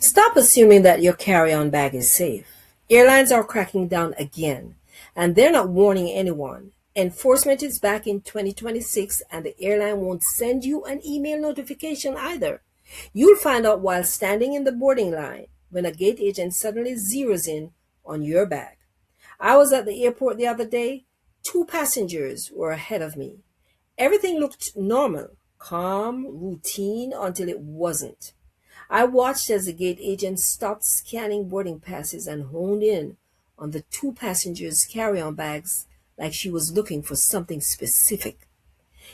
Stop assuming that your carry-on bag is safe. Airlines are cracking down again, and they're not warning anyone. Enforcement is back in 2026, and the airline won't send you an email notification either. You'll find out while standing in the boarding line when a gate agent suddenly zeroes in on your bag. I was at the airport the other day. Two passengers were ahead of me. Everything looked normal, calm, routine until it wasn't. I watched as the gate agent stopped scanning boarding passes and honed in on the two passengers' carry on bags like she was looking for something specific.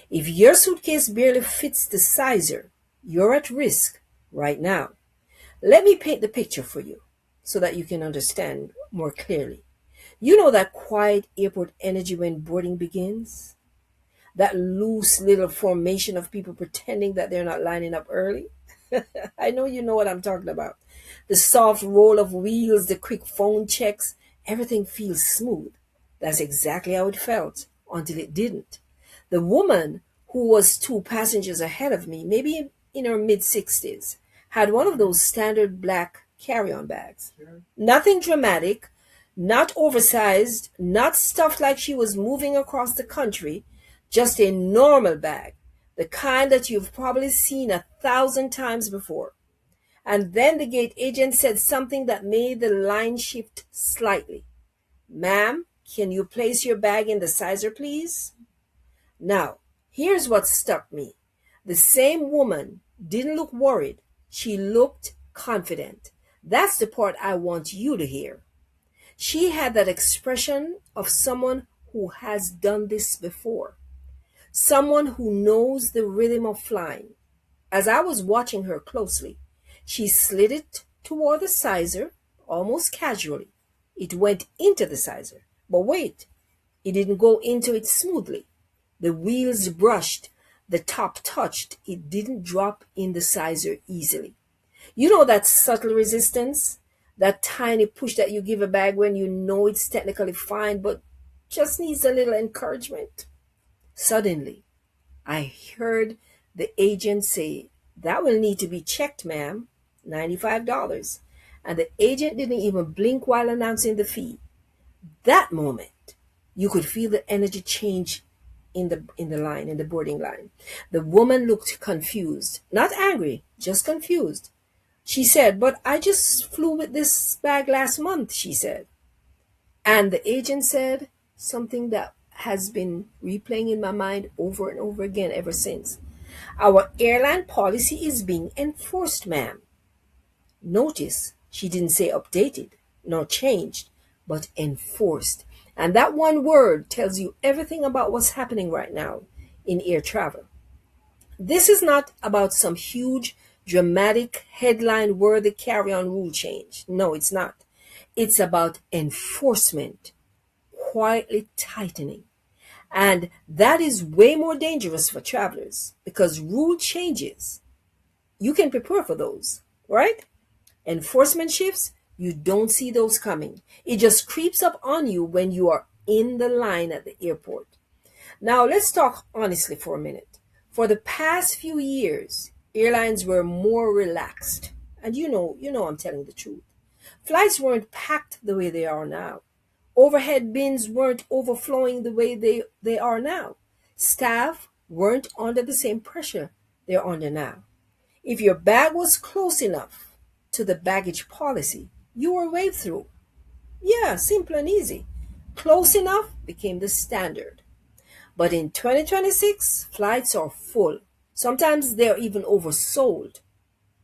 If your suitcase barely fits the sizer, you're at risk right now. Let me paint the picture for you so that you can understand more clearly. You know that quiet airport energy when boarding begins? That loose little formation of people pretending that they're not lining up early? I know you know what I'm talking about. The soft roll of wheels, the quick phone checks, everything feels smooth. That's exactly how it felt until it didn't. The woman who was two passengers ahead of me, maybe in her mid 60s, had one of those standard black carry on bags. Sure. Nothing dramatic, not oversized, not stuffed like she was moving across the country, just a normal bag, the kind that you've probably seen 1,000 times before. And then the gate agent said something that made the line shift slightly. Ma'am, can you place your bag in the sizer, please? Now, here's what struck me. The same woman didn't look worried. She looked confident. That's the part I want you to hear. She had that expression of someone who has done this before. Someone who knows the rhythm of flying. As I was watching her closely, she slid it toward the sizer almost casually. It went into the sizer. But wait, it didn't go into it smoothly. The wheels brushed, the top touched. It didn't drop in the sizer easily. You know that subtle resistance? That tiny push that you give a bag when you know it's technically fine but just needs a little encouragement? Suddenly, I heard the agent say, "That will need to be checked, ma'am. $95." And the agent didn't even blink while announcing the fee. That moment, you could feel the energy change in the boarding line. The woman looked confused, not angry, just confused. She said, "But I just flew with this bag last month," she said. And the agent said something that has been replaying in my mind over and over again ever since. "Our airline policy is being enforced, ma'am." Notice she didn't say updated nor changed, but enforced. And that one word tells you everything about what's happening right now in air travel. This is not about some huge, dramatic, headline worthy carry on rule change. No, it's not. It's about enforcement, quietly tightening. And that is way more dangerous for travelers because rule changes. You can prepare for those, right? Enforcement shifts, you don't see those coming. It just creeps up on you when you are in the line at the airport. Now, let's talk honestly for a minute. For the past few years, airlines were more relaxed. And you know I'm telling the truth. Flights weren't packed the way they are now. Overhead bins weren't overflowing the way they are now. Staff weren't under the same pressure they're under now. If your bag was close enough to the baggage policy, you were waved through. Yeah, simple and easy. Close enough became the standard. But in 2026, flights are full. Sometimes they're even oversold.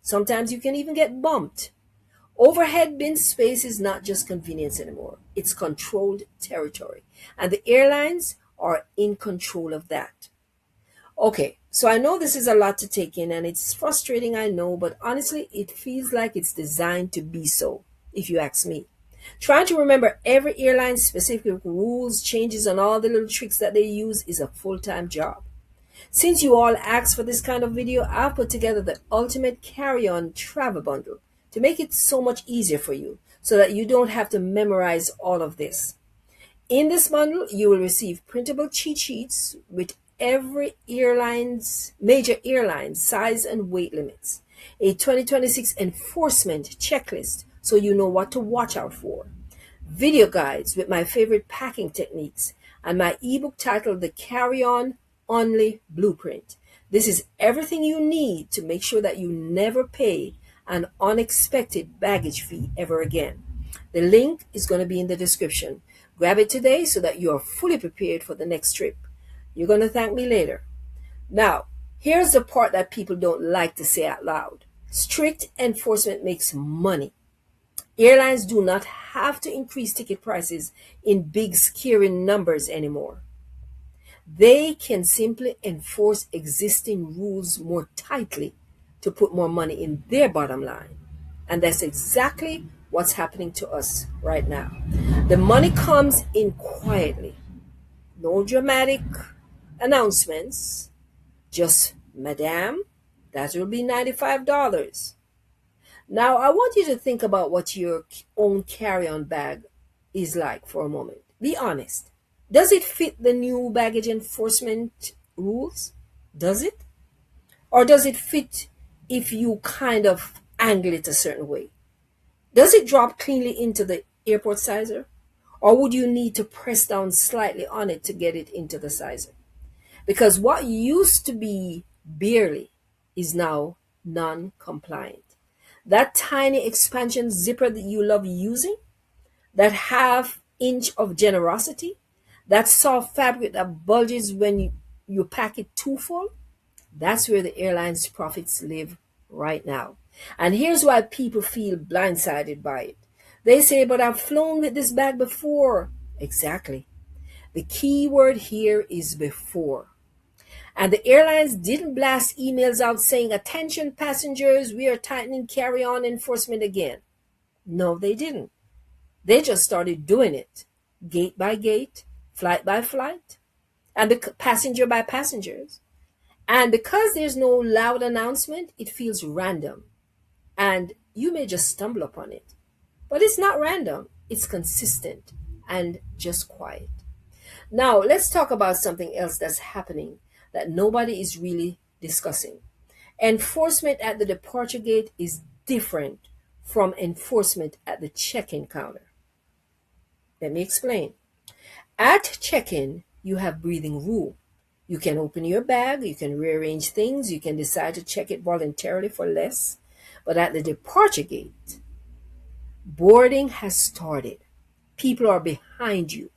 Sometimes you can even get bumped. Overhead bin space is not just convenience anymore. It's controlled territory. And the airlines are in control of that. Okay, so I know this is a lot to take in and it's frustrating, I know, but honestly, it feels like it's designed to be so, if you ask me. Trying to remember every airline's specific rules, changes, and all the little tricks that they use is a full-time job. Since you all asked for this kind of video, I've put together the ultimate carry-on travel bundle to make it so much easier for you so that you don't have to memorize all of this. In this bundle, you will receive printable cheat sheets with every major airline's size and weight limits. a 2026 enforcement checklist so you know what to watch out for, video guides with my favorite packing techniques, and my ebook titled The Carry On Only Blueprint. This is everything you need to make sure that you never pay an unexpected baggage fee ever again. The link is going to be in the description. Grab it today so that you are fully prepared for the next trip. You're going to thank me later. Now, here's the part that people don't like to say out loud. Strict enforcement makes money. Airlines do not have to increase ticket prices in big, scary numbers anymore. They can simply enforce existing rules more tightly to put more money in their bottom line. And that's exactly what's happening to us right now. The money comes in quietly. No dramatic announcements. Just, Madam, that will be $95. Now, I want you to think about what your own carry-on bag is like for a moment. Be honest. Does it fit the new baggage enforcement rules? Does it? Or does it fit if you kind of angle it a certain way? Does it drop cleanly into the airport sizer? Or would you need to press down slightly on it to get it into the sizer? Because what used to be barely is now non-compliant. That tiny expansion zipper that you love using, that half inch of generosity, that soft fabric that bulges when you pack it too full, that's where the airline's profits live right now. And here's why people feel blindsided by it. They say, but I've flown with this bag before. Exactly. The key word here is before. And the airlines didn't blast emails out saying, attention passengers, we are tightening carry-on enforcement again. No, they didn't. They just started doing it, gate by gate, flight by flight, and the passenger by passengers. And because there's no loud announcement, it feels random. And you may just stumble upon it. But it's not random. It's consistent and just quiet. Now, let's talk about something else that's happening that nobody is really discussing. Enforcement at the departure gate is different from enforcement at the check-in counter. Let me explain. At check-in, you have breathing room. You can open your bag, you can rearrange things, you can decide to check it voluntarily for less. But at the departure gate, boarding has started. People are behind you.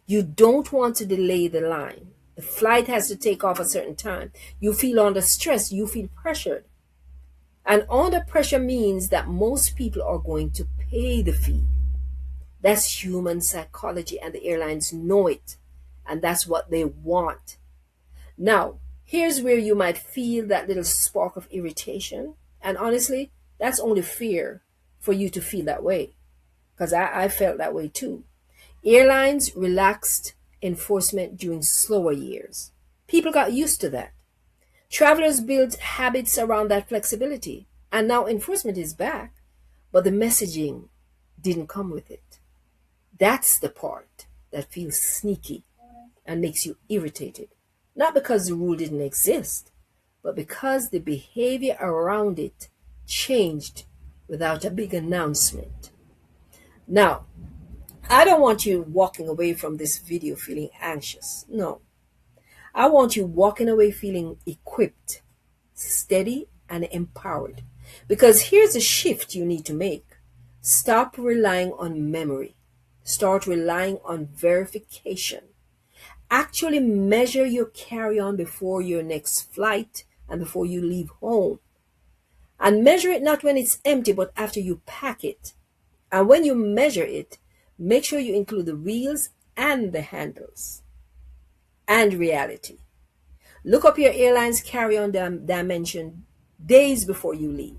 You don't want to delay the line. The flight has to take off a certain time. You feel under stress. You feel pressured. And under pressure means that most people are going to pay the fee. That's human psychology, and the airlines know it. And that's what they want. Now, here's where you might feel that little spark of irritation. And honestly, that's only fear for you to feel that way. Because I felt that way too. Airlines relaxed enforcement during slower years. People got used to that. Travelers built habits around that flexibility. And now enforcement is back, but the messaging didn't come with it. That's the part that feels sneaky and makes you irritated. Not because the rule didn't exist, but because the behavior around it changed without a big announcement. Now, I don't want you walking away from this video feeling anxious. No. I want you walking away feeling equipped, steady, and empowered. Because here's a shift you need to make. Stop relying on memory. Start relying on verification. Actually measure your carry-on before your next flight and before you leave home. And measure it not when it's empty, but after you pack it. And when you measure it, make sure you include the wheels and the handles. And reality. Look up your airline's carry-on dimension days before you leave.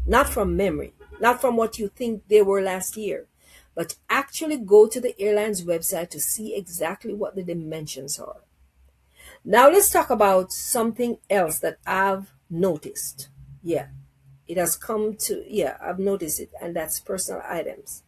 Not from memory, not from what you think they were last year, but actually go to the airline's website to see exactly what the dimensions are. Now let's talk about something else that I've noticed. I've noticed it, and that's personal items.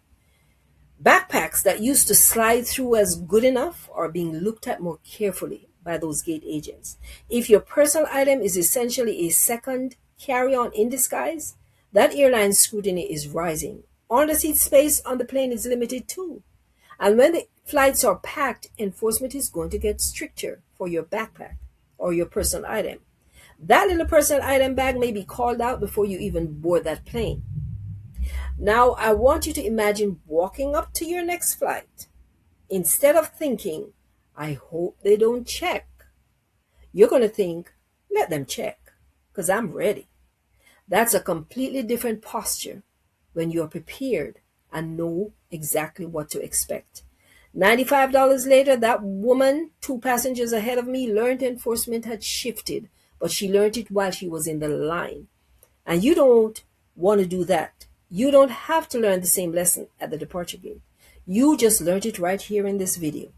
Backpacks that used to slide through as good enough are being looked at more carefully by those gate agents. If your personal item is essentially a second carry-on in disguise, that airline scrutiny is rising. On-the-seat space on the plane is limited too. And when the flights are packed, enforcement is going to get stricter for your backpack or your personal item. That little personal item bag may be called out before you even board that plane. Now, I want you to imagine walking up to your next flight. Instead of thinking, I hope they don't check, you're going to think, let them check, because I'm ready. That's a completely different posture when you're prepared and know exactly what to expect. $95 later, that woman, 2 passengers ahead of me, learned enforcement had shifted, but she learned it while she was in the line. And you don't want to do that. You don't have to learn the same lesson at the departure gate. You just learned it right here in this video.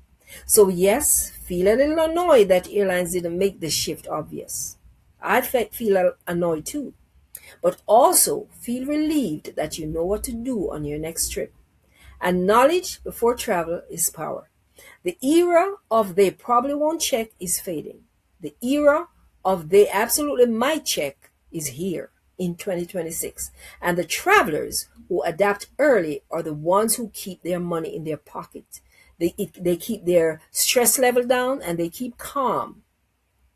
So yes, feel a little annoyed that airlines didn't make this shift obvious. I feel annoyed too. But also feel relieved that you know what to do on your next trip. And knowledge before travel is power. The era of they probably won't check is fading. The era of they absolutely might check is here in 2026. And the travelers who adapt early are the ones who keep their money in their pocket. They keep their stress level down and they keep calm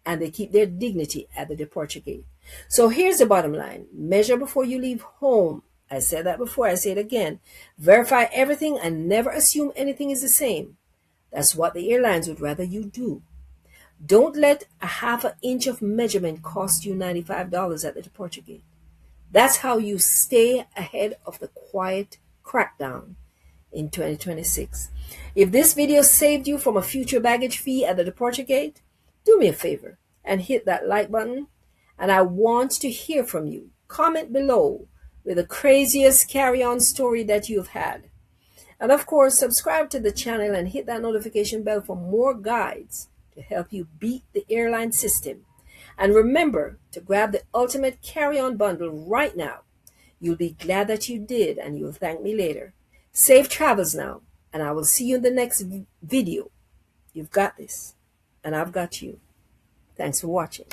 and they keep their dignity at the departure gate. So here's the bottom line. Measure before you leave home. I said that before, I say it again. Verify everything and never assume anything is the same. That's what the airlines would rather you do. Don't let a half an inch of measurement cost you $95 at the departure gate. That's how you stay ahead of the quiet crackdown in 2026. If this video saved you from a future baggage fee at the departure gate, do me a favor and hit that like button. And I want to hear from you. Comment below with the craziest carry-on story that you've had. And of course, subscribe to the channel and hit that notification bell for more guides to help you beat the airline system. And remember to grab the ultimate carry-on bundle right now. You'll be glad that you did and you'll thank me later. Safe travels now, and I will see you in the next video. You've got this, and I've got you. Thanks for watching.